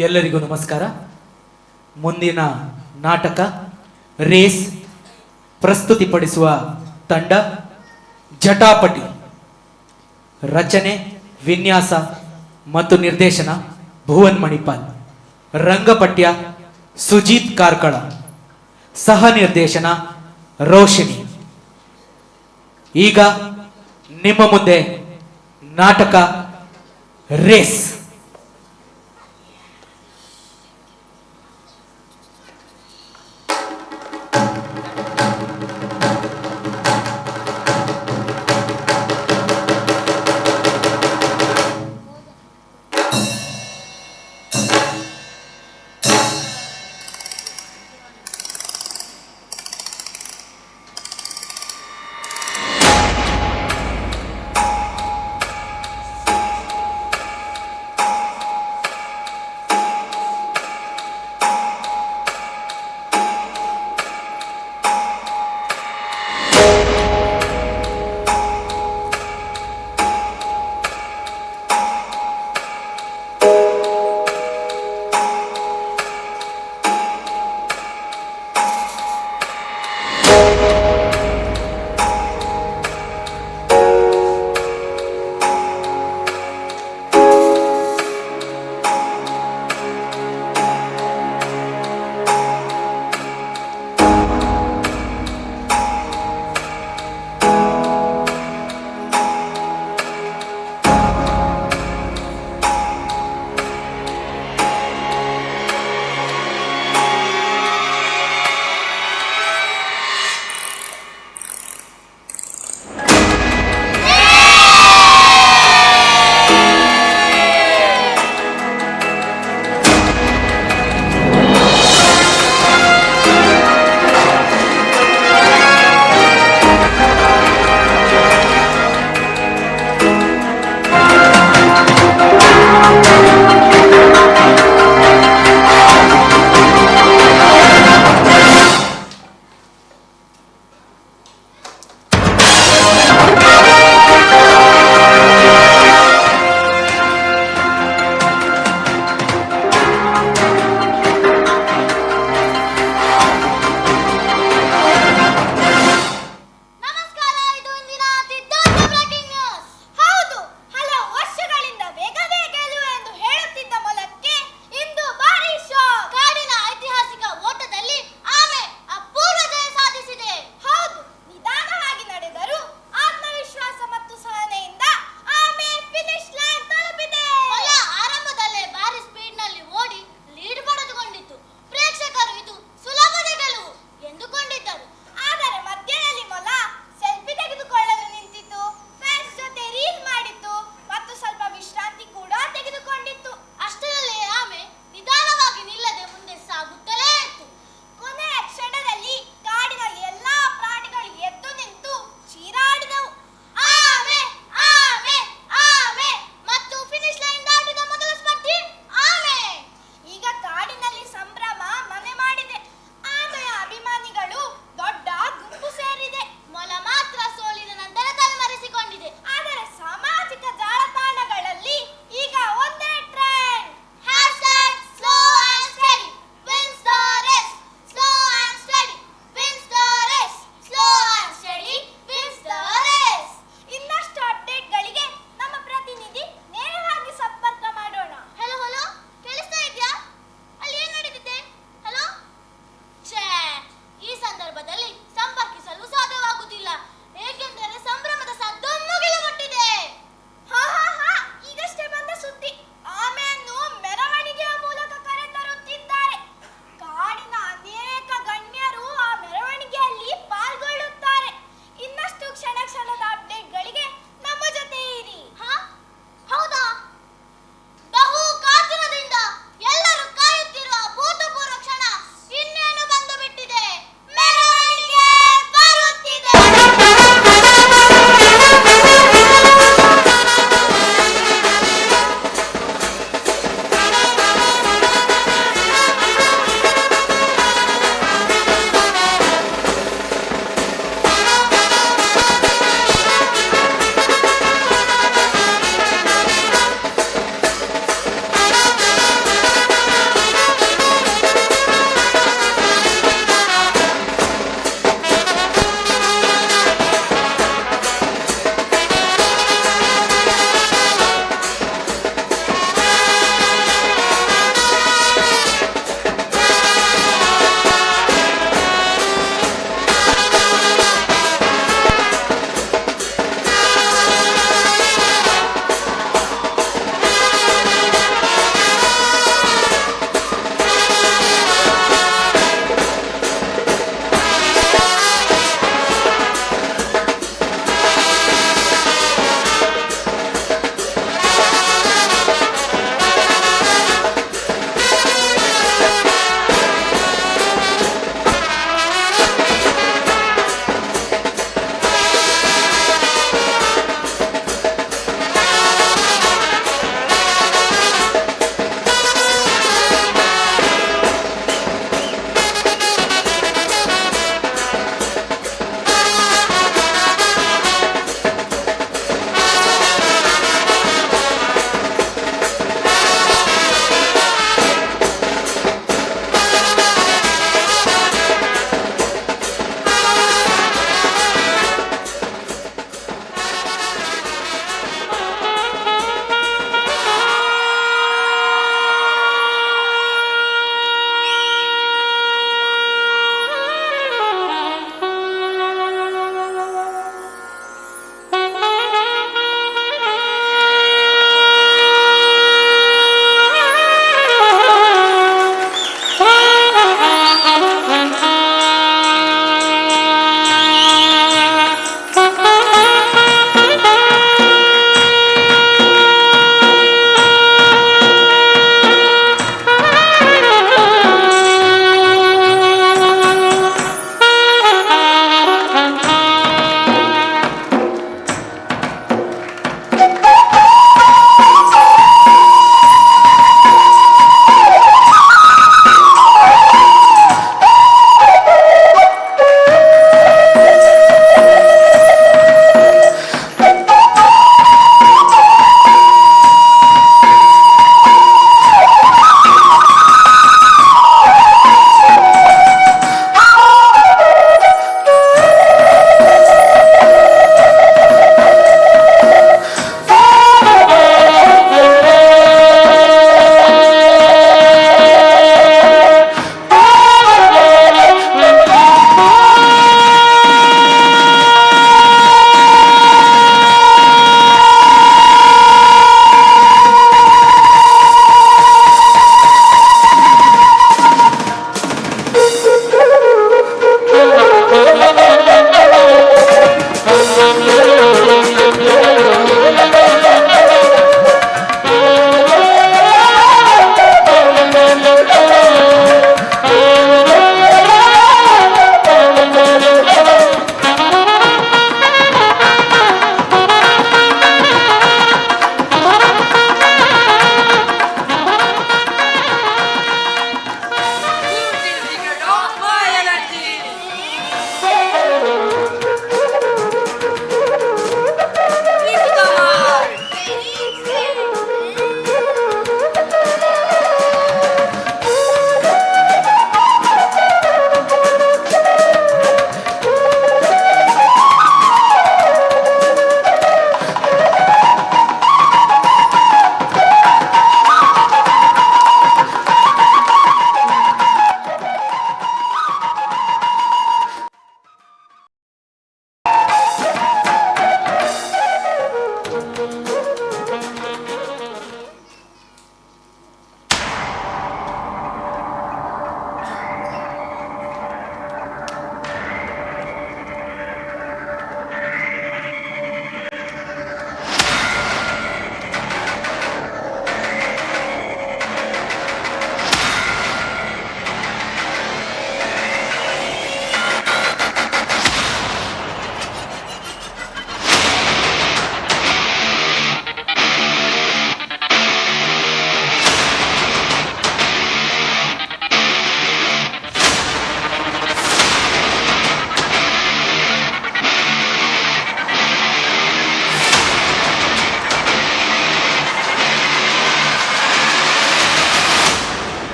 ಎಲ್ಲರಿಗೂ ನಮಸ್ಕಾರ. ಮುಂದಿನ ನಾಟಕ ರೇಸ್ ಪ್ರಸ್ತುತಿಪಡಿಸುವ ತಂಡ ಜಟಾಪಟಿ. ರಚನೆ, ವಿನ್ಯಾಸ ಮತ್ತು ನಿರ್ದೇಶನ ಭುವನ್ ಮಣಿಪಾಲ್. ರಂಗಪಟ್ಯ ಸುಜೀತ್ ಕಾರ್ಕಳ. ಸಹ ನಿರ್ದೇಶನ ರೋಶಿನಿ. ಈಗ ನಿಮ್ಮ ಮುಂದೆ ನಾಟಕ ರೇಸ್.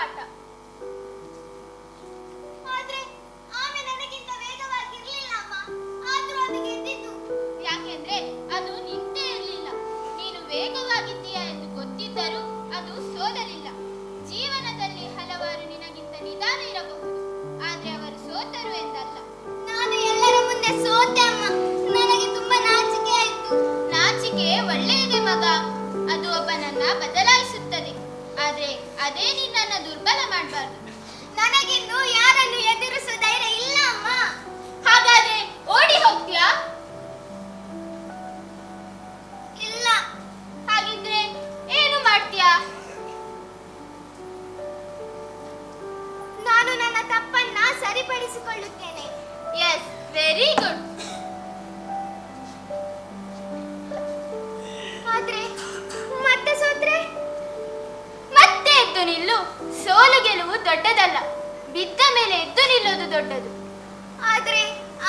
ಆಟ. ಆದ್ರೆ ಆಮೆ ನನಗಿಂತ ವೇಗವಾಗಿರ್ಲಿಲ್ಲ ಅಮ್ಮ. ಆದ್ರೂ ಅದು ಗೆದ್ದಿತ್ತು. ಯಾಕೆಂದ್ರೆ ಅದು ನಿಂತೇ ಇರಲಿಲ್ಲ. ನೀನು ವೇಗವಾಗಿದ್ದೀಯಾ ಎಂದು ಗೊತ್ತಿದ್ದರೂ ಅದು ಸೋಲಲಿಲ್ಲ. ಜೀವನದಲ್ಲಿ ಹಲವಾರು ನಿನಗಿಂತ ನಿಧಾನ ಇರಬಹುದು, ಆದ್ರೆ ಅವರು ಸೋತರು ಎಂದಲ್ಲ. ನಾನು ಎಲ್ಲರ ಮುಂದೆ ಸೋತೆ ಅಮ್ಮ. ನನಗೆ ತುಂಬಾ ನಾಚಿಕೆ ಆಯ್ತು. ನಾಚಿಕೆ ಒಳ್ಳೆಯದೇ ಮಗ, ಅದು ಒಬ್ಬನನ್ನ ಬದಲಾಯಿಸುತ್ತದೆ. ಆದ್ರೆ ಅದೇ ನಿನ್ನನ್ನ ದುರ್ಬಲ ಮಾಡಬಾರ್ದು. ನನಗಿನ್ನು ಯಾರನ್ನು ಎದುರಿಸುವ ಧೈರ್ಯ ಇಲ್ಲ ಅಮ್ಮ. ಹಾಗಾದ್ರೆ ಓಡಿ ಹೋಗ್ತೀಯಾ? ಇಲ್ಲ. ಹಾಗಿದ್ರೆ ಏನು ಮಾಡ್ತೀಯಾ? ನಾನು ನನ್ನ ತಪ್ಪನ್ನ ಸರಿಪಡಿಸಿಕೊಳ್ಳುತ್ತೇನೆ. S, very good. ಆದ್ರೆ ಮತ್ತೆ ಸೋತ್ರೆ? ಮತ್ತೆ ಎದ್ದು ನಿಲ್ಲು. ಸೋಲು ಗೆಲುವು ದೊಡ್ಡದಲ್ಲ, ಬಿದ್ದ ಮೇಲೆ ಎದ್ದು ನಿಲ್ಲೋದು ದೊಡ್ಡದು. ಆದ್ರೆ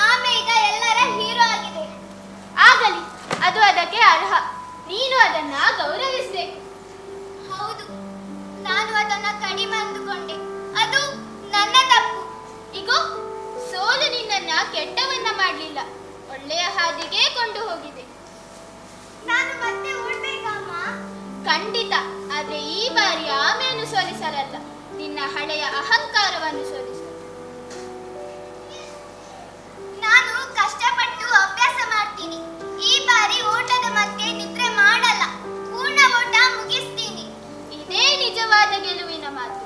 ಆಮೆ ಈಗ ಎಲ್ಲರ ಹೀರೋ ಆಗಿದೆ. ಆಗಲಿ, ಅದು ಅದಕ್ಕೆ ಅರ್ಹ. ನೀನು ಅದನ್ನ ಗೌರವಿಸಬೇಕು. ಹೌದು, ನಾನು ಅದನ್ನ ಕಡಿಮೆ ಅಂದುಕೊಂಡೆ. ಅದು ನನ್ನ ತಪ್ಪು. ಈಗ ಸೋಲು ನಿನ್ನನ್ನ ಕೆಟ್ಟವನ್ನ ಮಾಡಲಿಲ್ಲ, ಒಳ್ಳೆಯ ಹಾದಿಗೆ ಕೊಂಡು ಹೋಗಿದೆ. ನಾನು ಮತ್ತೆ ಓಡ್ಬೇಕಮ್ಮ? ಖಂಡಿತ. ಆದ್ರೆ ಈ ಬಾರಿ ಆಮೆಯನ್ನು ಸೋಲಿಸಲಲ್ಲ, ನಿನ್ನ ಹಳೆಯ ಅಹಂಕಾರವನ್ನು ಸೋಲಿಸಲು. ನಾನು ಕಷ್ಟಪಟ್ಟು ಅಭ್ಯಾಸ ಮಾಡ್ತೀನಿ. ಈ ಬಾರಿ ಓಟದ ಮಧ್ಯೆ ನಿದ್ರೆ ಮಾಡಲ್ಲ, ಪೂರ್ಣ ಓಟ ಮುಗಿಸ್ತೀನಿ. ಇದೇ ನಿಜವಾದ ಗೆಲುವಿನ ಮಾತು.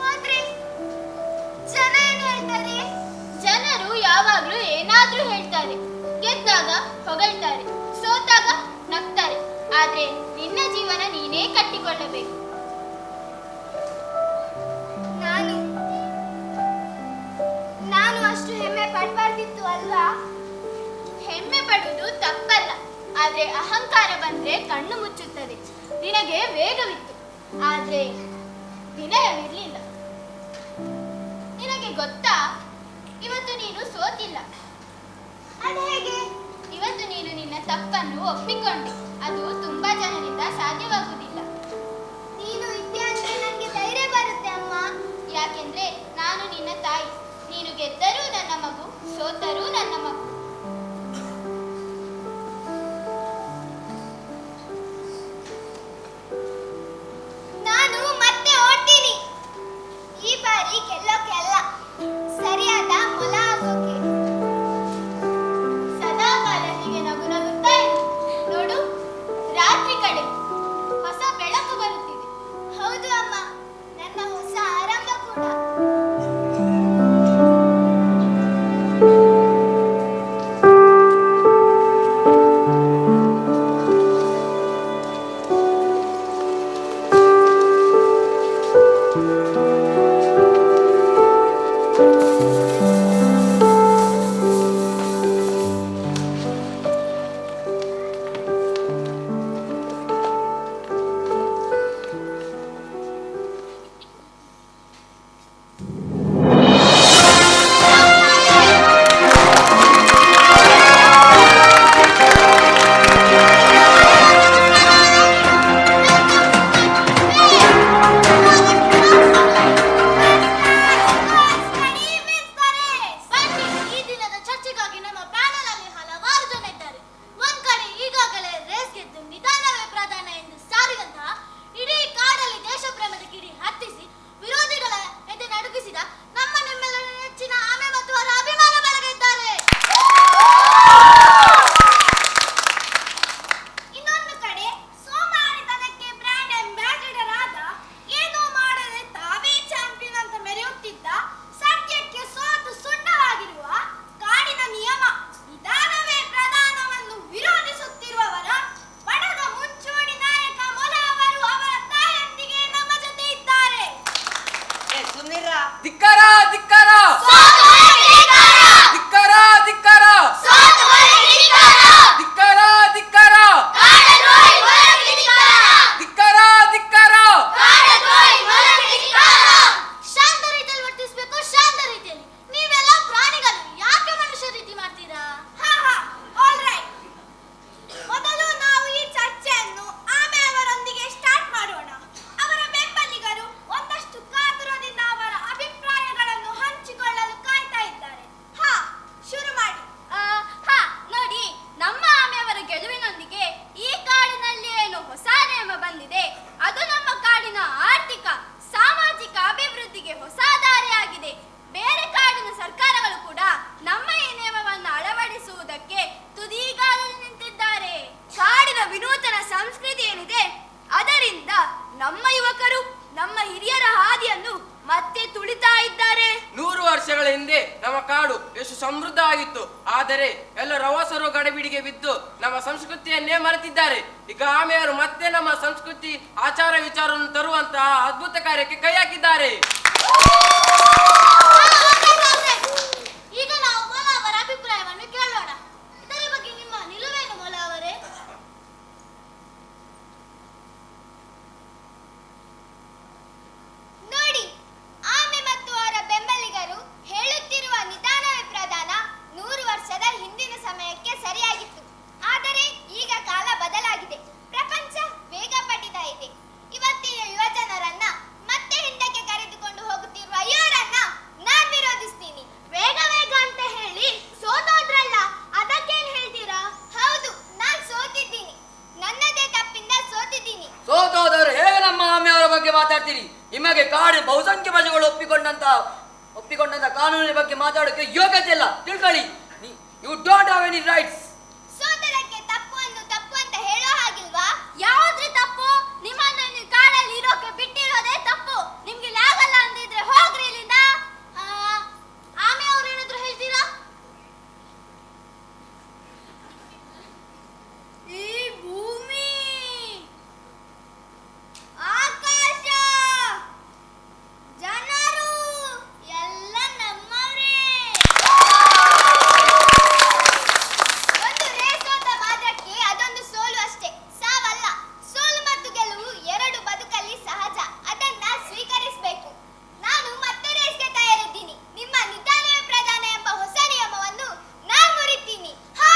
ಆದ್ರೆ ಜನ ಏನು ಹೇಳ್ತಾರೆ? ಜನರು ಯಾವಾಗ್ಲೂ ಏನಾದ್ರೂ ಹೇಳ್ತಾರೆ. ಗೆದ್ದಾಗ ಹೊಗಳ್ತಾರೆ, ಸೋತಾಗ ನಗ್ತಾರೆ. ಆದ್ರೆ ನಿನ್ನ ಜೀವನ ನೀನೇ ಕಟ್ಟಿಕೊಳ್ಳಬೇಕು. ನಾನು ಅಷ್ಟು ಹೆಮ್ಮೆ ಪಡಬಾರ್ದಿತ್ತು ಅಲ್ವಾ? ಹೆಮ್ಮೆ ಪಡುವುದು ತಪ್ಪಲ್ಲ, ಆದ್ರೆ ಅಹಂಕಾರ ಬಂದ್ರೆ ಕಣ್ಣು ಮುಚ್ಚುತ್ತದೆ. ನಿನಗೆ ವೇಗವಿತ್ತು, ಆದ್ರೆ ವಿನಯವಿರ್ಲಿಲ್ಲ. ನಿನಗೆ ಗೊತ್ತಾ, ಇವತ್ತು ನೀನು ಸೋತಿಲ್ಲ. ಅದು ಹೇಗೆ? ಇವತ್ತು ನೀನು ನಿನ್ನ ತಪ್ಪನ್ನು ಒಪ್ಪಿಕೊಂಡೆ. ಅದು ತುಂಬಾ ಜನರಿಂದ ಸಾಧ್ಯವಾಗುವುದಿಲ್ಲ. ನೀನು ಇದ್ದೆ ಅಂದ್ರೆ ನನಗೆ ಧೈರ್ಯ ಬರುತ್ತೆ ಅಮ್ಮ. ಯಾಕೆಂದ್ರೆ ನಾನು ನಿನ್ನ ತಾಯಿ. ನೀನು ಗೆದ್ದರೂ ನನ್ನ ಮಗು, ಸೋತರೂ ನನ್ನ ಮಗು. ನಾನು ಮತ್ತೆ ಓಡ್ತೀನಿ. ಈ ಬಾರಿ ಗೆಲ್ಲೋಕೆ ಅಲ್ಲ, ಸರಿಯಾದ ಮೊಲ ಆಗೋಕೆ. ಸದಾ ಕಾಲ ಹೀಗೆ ನಗು ನಗುತ್ತಾ ಇರು. ನೋಡು, ರಾತ್ರಿ ಕಡೆ ಹೊಸ ಬೆಳಕು ಬರುತ್ತಿದೆ. ಹೌದು ಅಮ್ಮ, ನನ್ನ ಹೊಸ ಆರಂಭ ಕೂಡ. ನಮ್ಮ ಯುವಕರು ನಮ್ಮ ಹಿರಿಯರ ಹಾದಿಯನ್ನು ಮತ್ತೆ ತುಳಿತಾ ಇದ್ದಾರೆ. 100 ವರ್ಷಗಳ ಹಿಂದೆ ನಮ್ಮ ಕಾಡು ಎಷ್ಟು ಸಮೃದ್ಧ ಆಗಿತ್ತು. ಆದರೆ ಎಲ್ಲ ರವಸರು ಗಡಿಬಿಡಿಗೆ ಬಿದ್ದು ನಮ್ಮ ಸಂಸ್ಕೃತಿಯನ್ನೇ ಮರೆತಿದ್ದಾರೆ. ಈಗ ಆಮೆಯವರು ಮತ್ತೆ ನಮ್ಮ ಸಂಸ್ಕೃತಿ ಆಚಾರ ವಿಚಾರವನ್ನು ತರುವಂತಹ ಅದ್ಭುತ ಕಾರ್ಯಕ್ಕೆ ಕೈ ಹಾಕಿದ್ದಾರೆ. ಈಗ ನಾವು ಮೊಲ ಅವರ ಅಭಿಪ್ರಾಯವನ್ನು ಕೇಳೋಣ. ಇದರ ಬಗ್ಗೆ ನಿಮ್ಮ ನಿಲುವೇನು ಮೊಲ ಅವರೇ? ನೋಡಿ, ಆಮೆ ಮತ್ತು ಅವರ ಬೆಂಬಲಿಗರು ಹೇಳುತ್ತಿರುವ ನಿಧಾನವೇ ಪ್ರಧಾನ 100 ವರ್ಷದ ಹಿಂದಿನ ಸಮಯಕ್ಕೆ ಸರಿಯಾಗಿತ್ತು. ಆದರೆ ಈಗ ಕಾಲ ಬದಲಾಗಿದೆ. ಪ್ರಪಂಚ ವೇಗ ಪಡಿತಾ ಇದೆ. ಇವತ್ತಿನ ಯುವಜನರನ್ನ ಮತ್ತೆ ಹಿಂದಕ್ಕೆ ಕರೆದುಕೊಂಡು ಹೋಗುತ್ತಿರುವ ಇವರನ್ನ ನಾನ್ ವಿರೋಧಿಸ್ತೀನಿ. ವೇಗ ವೇಗ ಅಂತ ಹೇಳಿ ಸೋತೋದ್ರಲ್ಲ, ಅದಕ್ಕೇನ್ ಹೇಳ್ತೀರಾ? ಹೌದು, ನಾನ್ ಸೋತಿದ್ದೀನಿ. ನನ್ನದೇ ತಪ್ಪಿಂದ ಸೋತಿದ್ದೀನಿ. ಸೋತೋದವರು ಹೇಗೆ ನಮ್ಮ ಆಮೆಯವರ ಬಗ್ಗೆ ಮಾತಾಡ್ತೀರಿ? ನಿಮಗೆ ಕಾಡಿನ ಬಹುಸಂಖ್ಯ ಪ್ರಜೆಗಳು ಒಪ್ಪಿಕೊಂಡಂತ ಕಾನೂನಿನ ಬಗ್ಗೆ ಮಾತಾಡೋಕೆ ಯೋಗ್ಯತೆ ಇಲ್ಲ, ತಿಳ್ಕೊಳ್ಳಿ. You don't have any rights. ಸೋದರಕ್ಕೆ ತಪ್ಪು ಅಂತ ಹೇಳೋ ಹಾಗಿಲ್ವಾ? ಯಾವ್ದ್ರಿ ತಪ್ಪು? ನಿಮ್ಮನ್ನ ಕಾಡಲ್ಲಿ ಇರೋಕೆ ಬಿಟ್ಟಿರೋದೇ ತಪ್ಪು. ನಿಮ್ಗೆ ಆಗಲ್ಲ ಅಂದಿದ್ರೆ ಹೋಗ್ರಿ ಇಲ್ಲಿಂದ. ಆಮೆ ಅವ್ರು ಏನಾದ್ರು ಹೇಳ್ತೀರಾ? ಈ ಭೂಮಿ, ಆಕಾಶ, ಜನರು ಎಲ್ಲ ನಮ್ಮವರೇ. ಒಂದು ರೇಸ್ ಅಂತ ಮಾತ್ರಕ್ಕೆ ಅದೊಂದು ಸೋಲು ಅಷ್ಟೇ, ಸಾವಲ್ಲ. ಸೋಲು ಮತ್ತು ಗೆಲುವು ಎರಡು ಬದುಕಲ್ಲಿ ಸಹಜ. ಅದನ್ನ ಸ್ವೀಕರಿಸಬೇಕು. ನಾನು ಮತ್ತೆ ರೇಸ್ಗೆ ತಯಾರಿದ್ದೀನಿ. ನಿಮ್ಮ ನಿಧಾನವೇ ಪ್ರಧಾನ ಎಂಬ ಹೊಸ ನಿಯಮವನ್ನು ನಾನು ಮುರಿತೀನಿ. ಹಾ,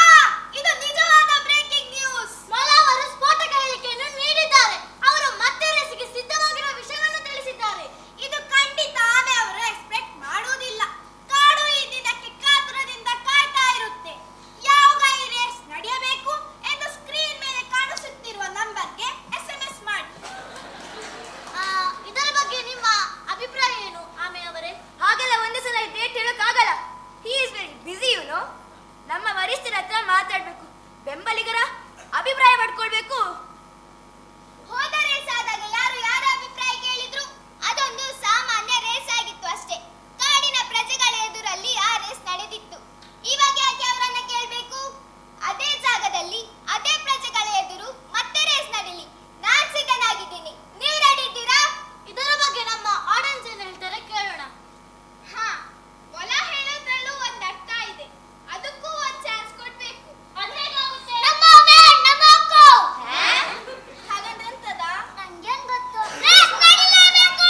ಇದು ನಿಜವಾದ ಬ್ರೇಕಿಂಗ್ ನ್ಯೂಸ್. ಮೊಲ ಅವರು ಸ್ಫೋಟಕ ಹೇಳಿಕೆಯನ್ನು ನೀಡಿದ್ದಾರೆ. ಅವರು ಮತ್ತೆ ರೇಸ್ಗೆ ಸಿದ್ಧವಾಗಿರುವ ವಿಷಯವನ್ನು ತಿಳಿಸಿದ್ದಾರೆ. ಇದು ಖಂಡಿತ ಆಮೆ ಅವರು ಎಕ್ಸ್ಪೆಕ್ಟ್ ಮಾಡುವುದಿಲ್ಲ. ಕಾಡು ಈ ದಿನಕ್ಕೆ ಕಾತುರದಿಂದ ಕಾಯ್ತಾ ಇರುತ್ತೆ. ಯಾವಾಗ ಈ ರೇಸ್ ನಡೆಯಬೇಕು ಎಂದು ಸ್ಕ್ರೀನ್ ಮೇಲೆ ಕಾಣಿಸುತ್ತಿರುವ ನಂಬರ್ಗೆ SMS ಮಾಡಿ. ಇದರ ಬಗ್ಗೆ ನಿಮ್ಮ ಅಭಿಪ್ರಾಯ ಏನು ಆಮೆ ಅವರೇ? ಹಾಗೆಲ್ಲ ಒಂದೇ ಸಲ ಡೇಟ್ ಹೇಳೋಕ್ಕಾಗಲ್ಲ. He is very busy, you know. ನಮ್ಮ ವರಿಷ್ಠರ ಹತ್ರ ಮಾತಾಡ್ಬೇಕು, ಬೆಂಬಲಿಗರ ಅಭಿಪ್ರಾಯ ಪಡ್ಕೊಳ್ಬೇಕು. ಹೋದ ರೇಸ್ ಆದಾಗ ಯಾರ ಅಭಿಪ್ರಾಯ ಕೇಳಿದ್ರು? ಅದೊಂದು ಸಾಮಾನ್ಯ ರೇಸ್ ಆಗಿತ್ತು ಅಷ್ಟೇ. ಕಾಡಿನ ಪ್ರಜೆಗಳ ಎದುರಲ್ಲಿ ಆ ರೇಸ್ ನಡೆದಿತ್ತು. ಇವಾಗ ಯಾಕೆ ಅವರನ್ನ ಕೇಳಬೇಕು? ಅದೇ ಜಾಗದಲ್ಲಿ ಅದೇ ಪ್ರಜೆಗಳ ಎದುರು ಮತ್ತೆ ರೇಸ್ ನಡೀಲಿ. ನಾನ್ ಸಿದ್ಧನಾಗಿದ್ದೀನಿ. ನೀವು ರೆಡಿ ಇದ್ದೀರಾ? ಇದರ ಬಗ್ಗೆ ನಮ್ಮ ಆಡಿಯನ್ಸ್ ಏನ್ ಹೇಳ್ತಾರೆ ಕೇಳೋಣ. ಹಾ, ಮೊಲ ಹೇಳೋದ್ರಲ್ಲೂ ಒಂದ್ ಅರ್ಥ ಇದೆ. ಅದಕ್ಕೂ ಒಂದ್ ಚಾನ್ಸ್ ಕೊಡ್ಬೇಕು. ಅದೇನಾಗುತ್ತೆ? ಹಾಗಂದ್ರೆ ಎಂತದ? ನಂಗೇನ್ ಗೊತ್ತು. ರೇಸ್ ನಡೀಲೇಬೇಕು.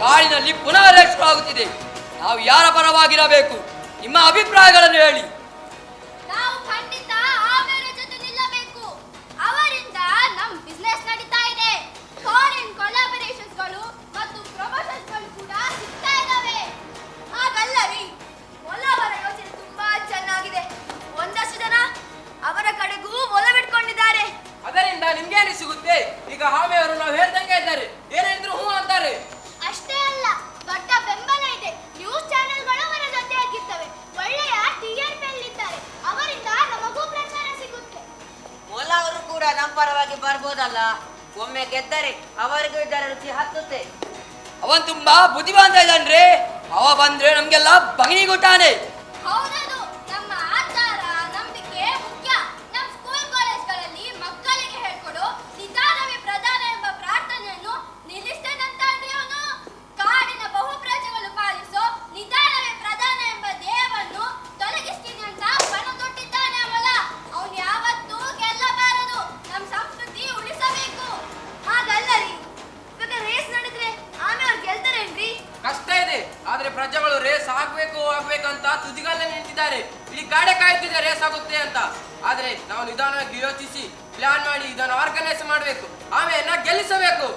ಕಾಡಿನಲ್ಲಿ ಪುನಃ ರೇಸ್ ಆಗುತ್ತಿದೆ. ನಾವು ಯಾರ ಪರವಾಗಿರಬೇಕು? ನಿಮ್ಮ ಅಭಿಪ್ರಾಯಗಳನ್ನು ಹೇಳಿ. ನಾವು ಖಂಡಿತ ಆಮೆಯವರ ಜೊತೆ ನಿಲ್ಲಬೇಕು. ಅವರಿಂದ ನಮ್ ಬಿಸ್ನೆಸ್ ನಡೀತಾ ಇದೆ. ಫಾರಿನ್ ಕೊಲಾಬರೇಷನ್ಸ್ಗಳು ಮತ್ತು ಪ್ರಮೋಷನ್ಸ್ಗಳು ಕೂಡ ಸಿಗ್ತಾ ಇದಾವೆ. ಹಾಗಲ್ಲರಿ, ಮೊಲವರ ಯೋಚನೆ ತುಂಬಾ ಚೆನ್ನಾಗಿದೆ. ಒಂದಷ್ಟು ಜನ ಅವರ ಕಡೆಗೂ ಒಲವಿಟ್ಕೊಂಡಿದ್ದಾರೆ. ಅದರಿಂದ ನಿಮ್ಗೇನು ಸಿಗುತ್ತೆ? ಈಗ ಆಮೆಯವರು ನಾವು ಹೇಳ್ದಂಗೆ ಇದ್ದಾರೆ, ಏನೇನಿದ್ರು ಹೂ ಅಂತಾರೆ. ಅಷ್ಟೇ ಅಲ್ಲ, ಆಗ್ತದಲ್ಲ. ಒಮ್ಮೆ ಗೆದ್ದರೆ ಅವರಿಗೂ ಇದರ ರುಚಿ ಹತ್ತುತ್ತೆ. ಅವನ್ ತುಂಬಾ ಬುದ್ಧಿವಂತ ಇದ್ದಾನ್ರಿ. ಅವ ಬಂದ್ರೆ ನಮ್ಗೆಲ್ಲ ಬಗಿನಿಗುಟ್ಟಾನೆ. ಹೌದದು, ನಮ್ಮ ಆಚಾರ ನಂಬಿಕೆ ಮುಖ್ಯ. ನಮ್ಮ ಸ್ಕೂಲ್ ಕಾಲೇಜ್ಗಳಲ್ಲಿ ಮಕ್ಕಳಿಗೆ ಹೇಳ್ಕೊಡು ನಿಧಾನವೇ ಪ್ರಧಾನ ಎಂಬ ಪ್ರಾರ್ಥನೆಯನ್ನು ನಿಲ್ಲಿಸ್ತೇನಂತಾನ್ರಿ ಅವನು. ಕಾಡಿನ ಬಹುಪ್ರಜೆಗಳು ಪಾಲಿಸೋ ನಿಧಾನವೇ ಪ್ರಧಾನ ಎಂಬ ದೇವನ್ನು ತೊಲಗಿಸ್ತೀನಿ ಅಂತ ಬಣ ತೊಟ್ಟಿದ್ದಾನೆ ಅವಳ. ಅವನು ಯಾವತ್ತೂ ಗೆಲ್ಲಬಾರದು. ನಮ್ಮ ಸಂಸ್ಕೃತಿ ಉಳಿಸಬೇಕು. ಹಾಗಲ್ಲರಿ, ಇವಾಗ ರೇಸ್ ನಡೆದ್ರೆ ಆಮೇಲೆ ಅವ್ರು ಗೆಲ್ತಾರೇನ್ರಿ? ಕಷ್ಟ ಇದೆ, ಆದ್ರೆ ಪ್ರಜೆಗಳು ರೇಸ್ ಆಗ್ಬೇಕಂತ ತುದಿಗಲ್ಲೇ ನಿಂತಿದ್ದಾರೆ. ಇಡೀ ಕಾಡೆ ಕಾಯ್ತಿದೆ ರೇಸ್ ಆಗುತ್ತೆ ಅಂತ. ಆದ್ರೆ ನಾವು ನಿಧಾನವಾಗಿ ಯೋಚಿಸಿ ಪ್ಲಾನ್ ಮಾಡಿ ಇದನ್ನು ಆರ್ಗನೈಸ್ ಮಾಡಬೇಕು, ಆಮೇಲೆ ಗೆಲ್ಲಿಸಬೇಕು.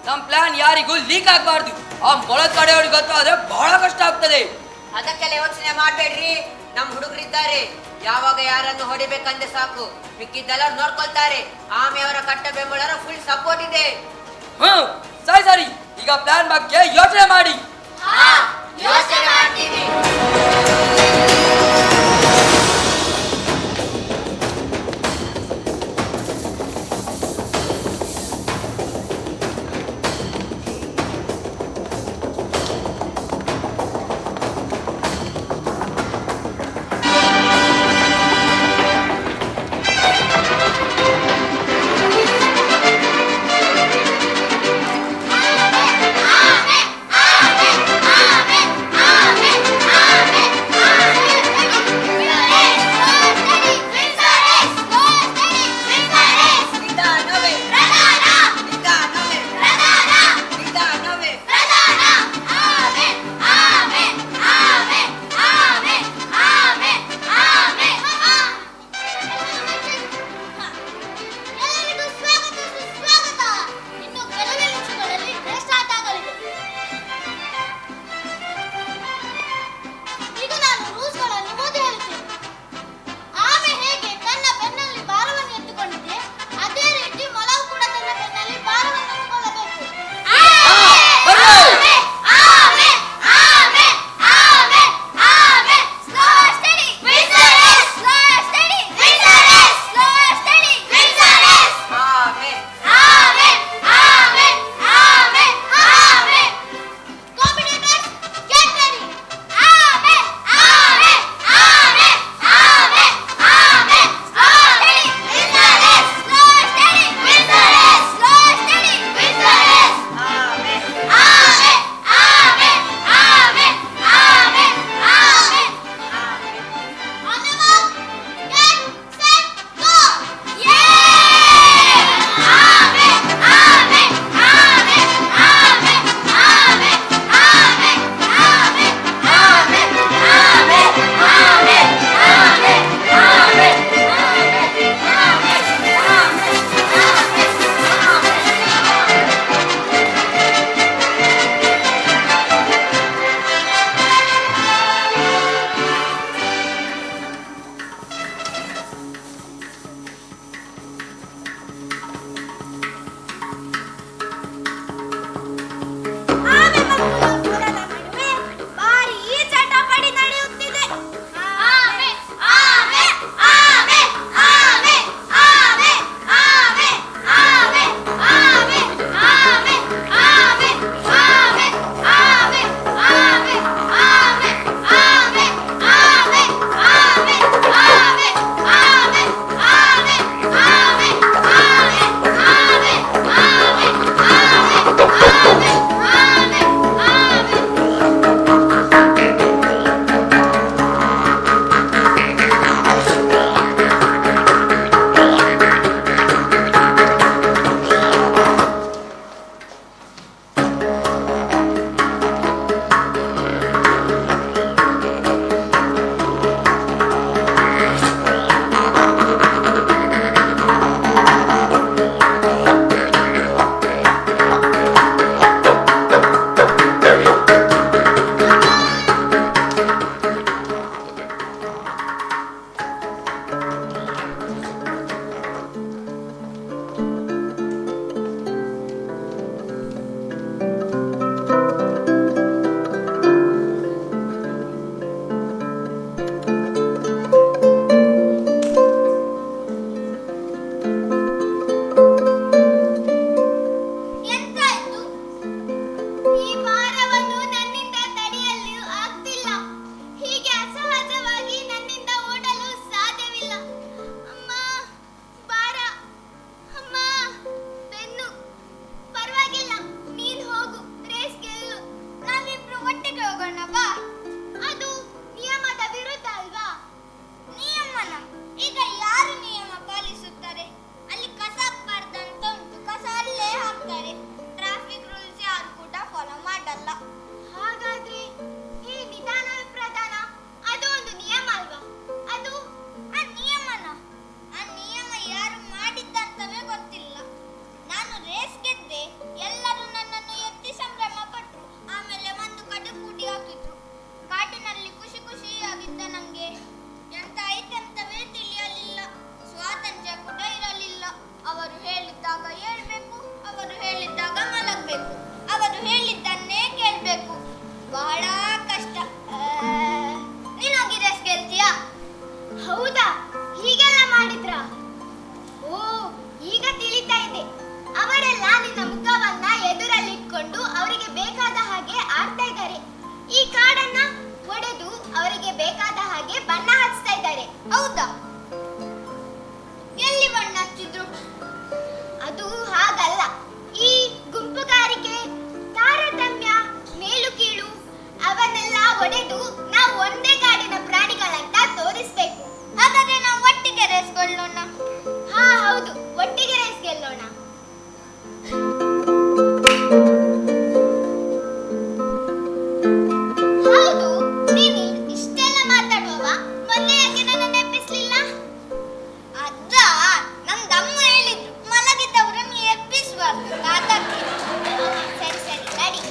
ನಮ್ ಪ್ಲಾನ್ ಯಾರಿಗೂ ಲೀಕ್ ಆಗ್ಬಾರ್ದು. ಆ ಮೊಳದ ಕಡೆಯವ್ರಿಗೆ ಗೊತ್ತಾದ್ರೆ ಬಹಳ ಕಷ್ಟ ಆಗ್ತದೆ. ಅದಕ್ಕೆಲ್ಲ ಯೋಚನೆ ಮಾಡ್ಬೇಡ್ರಿ. ನಮ್ ಹುಡುಗರಿದ್ದಾರೆ, ಯಾವಾಗ ಯಾರನ್ನು ಹೊಡಿಬೇಕಂದ್ರೆ ಸಾಕು, ಮಿಕ್ಕಿದ್ದೆಲ್ಲ ನೋಡ್ಕೊಳ್ತಾರೆ. ಆಮೆ ಅವರ ಕಟ್ಟ ಬೆಂಬಲರ ಫುಲ್ ಸಪೋರ್ಟ್ ಇದೆ. ಸರಿ, ಈಗ ಪ್ಲಾನ್ ಬಗ್ಗೆ ಯೋಚನೆ ಮಾಡಿ. ಯೋಚನೆ ಮಾಡ್ತೀವಿ. ಆಮೆ, ಆಮೆ, ಆಮೆ. ಬಾರ್. ಅದು ನಿಯಮದ ವಿರುದ್ಧ ಅಲ್ವಾ? ನಿಯಮನ ಈಗ ಯಾರು ನಿಯಮ ಪಾಲಿಸುತ್ತಾರೆ? ಅಲ್ಲಿ ಕಸ ಹಾಕ್ಬಾರ್ದಂತ ಉಂಟು, ಕಸ ಅಲ್ಲೇ ಹಾಕ್ತಾರೆ. ಟ್ರಾಫಿಕ್ ರೂಲ್ಸ್ ಯಾರು ಕೂಡ ಫಾಲೋ ಮಾಡಲ್ಲ. ಹಾಗಾದ್ರೆ ಈ ನಿಧಾನವೇ ಪ್ರಧಾನ ಅದು ಒಂದು ನಿಯಮ ಅಲ್ವಾ? ಅದು ಆ ನಿಯಮನ ಆ ನಿಯಮ ಯಾರು ಮಾಡಿದ್ದಂತವೇ ಗೊತ್ತಿಲ್ಲ. ನಾನು ರೇಸ್ ಗೆದ್ದೆ, ಎಲ್ಲರೂ ನನ್ನನ್ನು ಎತ್ತಿ ಸಂಭ್ರಮ ಪಟ್ರು. ಆಮೇಲೆ ಒಂದು ಕಡೆ ಕೂಡಿ ಹಾಕಿದ್ರು. ಕಾಡಿನಲ್ಲಿ ಖುಷಿ ಖುಷಿಯಾಗಿದ್ದ ನಂಗೆ ಎಂತ ಐತೆಂತವೇ ತಿಳಿಯಲಿಲ್ಲ. ಸ್ವಾತಂತ್ರ್ಯ ಕೂಡ ಇರಲಿಲ್ಲ. ಅವರು ಹೇಳಿದ್ದಾಗ ಹೇಳ್ಬೇಕು, ಅವರು ಹೇಳಿದ್ದಾಗ ಮಲಗಬೇಕು, ಅವರು ಹೇಳಿದ್ದನ್ನೇ ಕೇಳ್ಬೇಕು. ಬಹಳ ಕಷ್ಟ. ನೀನು ಹೋಗಿ ರೇಸ್ ಗೆಲ್ತೀಯಾ? ಹೌದಾ? ಹೀಗೆಲ್ಲ ಮಾಡಿದ್ರ? ಓ, ಈಗ ತಿಳಿತಾ ಇದೆ. ಅವರೆಲ್ಲ ನಿನ್ನ ಮುಖವನ್ನ ಎದುರಲ್ಲಿಟ್ಕೊಂಡು ಅವರಿಗೆ ಬೇಕಾದ ಹಾಗೆ ಆಡ್ತಾ ಇದ್ದಾರೆ. ಈ ಕಾಡನ್ನ ಒಡೆದು ಅವರಿಗೆ ಬೇಕಾದ ಹಾಗೆ ಬಣ್ಣ ಹಚ್ತಾ ಇದ್ದಾರೆ. ಹೌದಾ? ಎಲ್ಲಿ ಬಣ್ಣ ಹಚ್ಚಿದ್ರು? ಅದು ಹಾಗಲ್ಲ. ಈ ಗುಂಪುಗಾರಿಕೆ, ತಾರತಮ್ಯ, ಮೇಲು ಕೀಳು ಅವನ್ನೆಲ್ಲ ಒಡೆದು ನಾವು ಒಂದೇ ಕಾಡಿನ ಪ್ರಾಣಿಗಳಂತ ತೋರಿಸ್ಬೇಕು. ಹಾಗಾದ್ರೆ ನಾವು ಒಟ್ಟಿಗೆ ರೇಸ್ ಗೆಲ್ಲೋಣ. ಹಾ ಹೌದು, ಒಟ್ಟಿಗೆ ರೇಸ್ ಗೆಲ್ಲೋಣ. ಹೌದು, ನೀನು ಇಷ್ಟೆಲ್ಲ ಮಾತಾಡುವವ ಮೊನ್ನೆ ಯಾಕೆ ನನ್ನ ನೆನಪಿಸ್ಲಿಲ್ಲ? ಅದ ನಮ್ದಮ್ಮ ಹೇಳಿದ್ರು, ಮಲಗಿದ್ದವರನ್ನು ಎಬ್ಬಿಸಬಾರ್ದು. ಅದಕ್ಕೆ ಸರಿ ಸರಿ ನಡಿ.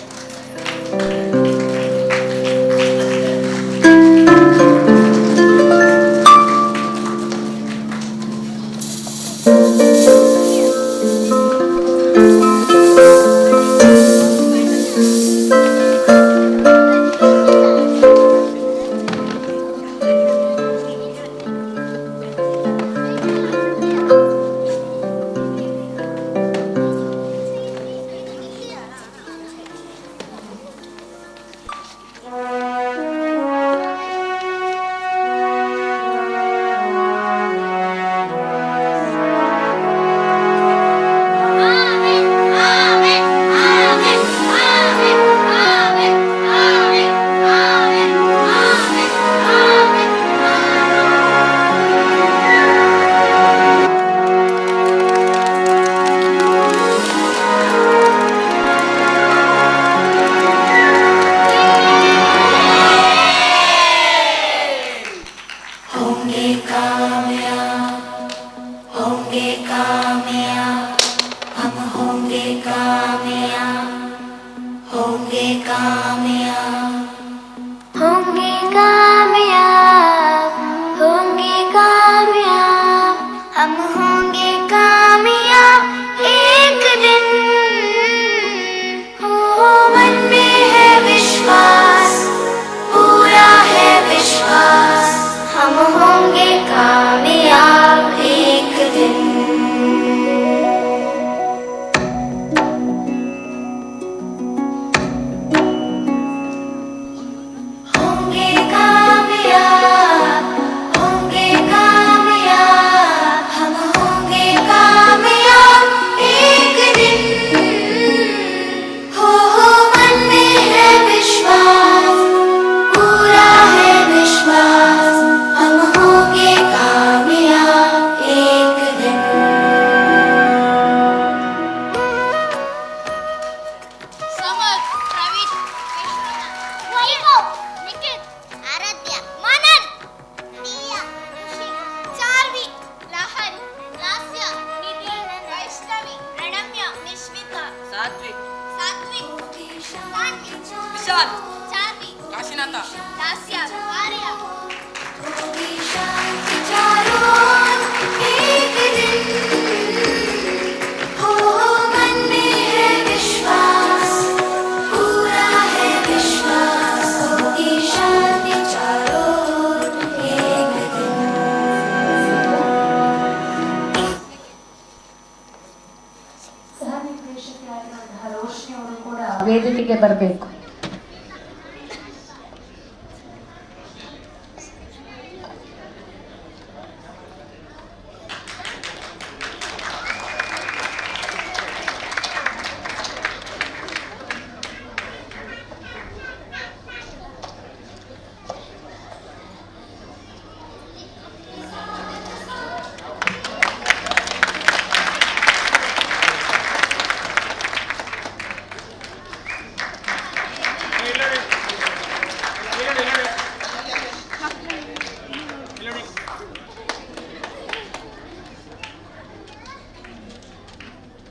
ವೇದಿಕೆಗೆ ಬರಬೇಕು.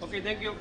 Okay thank you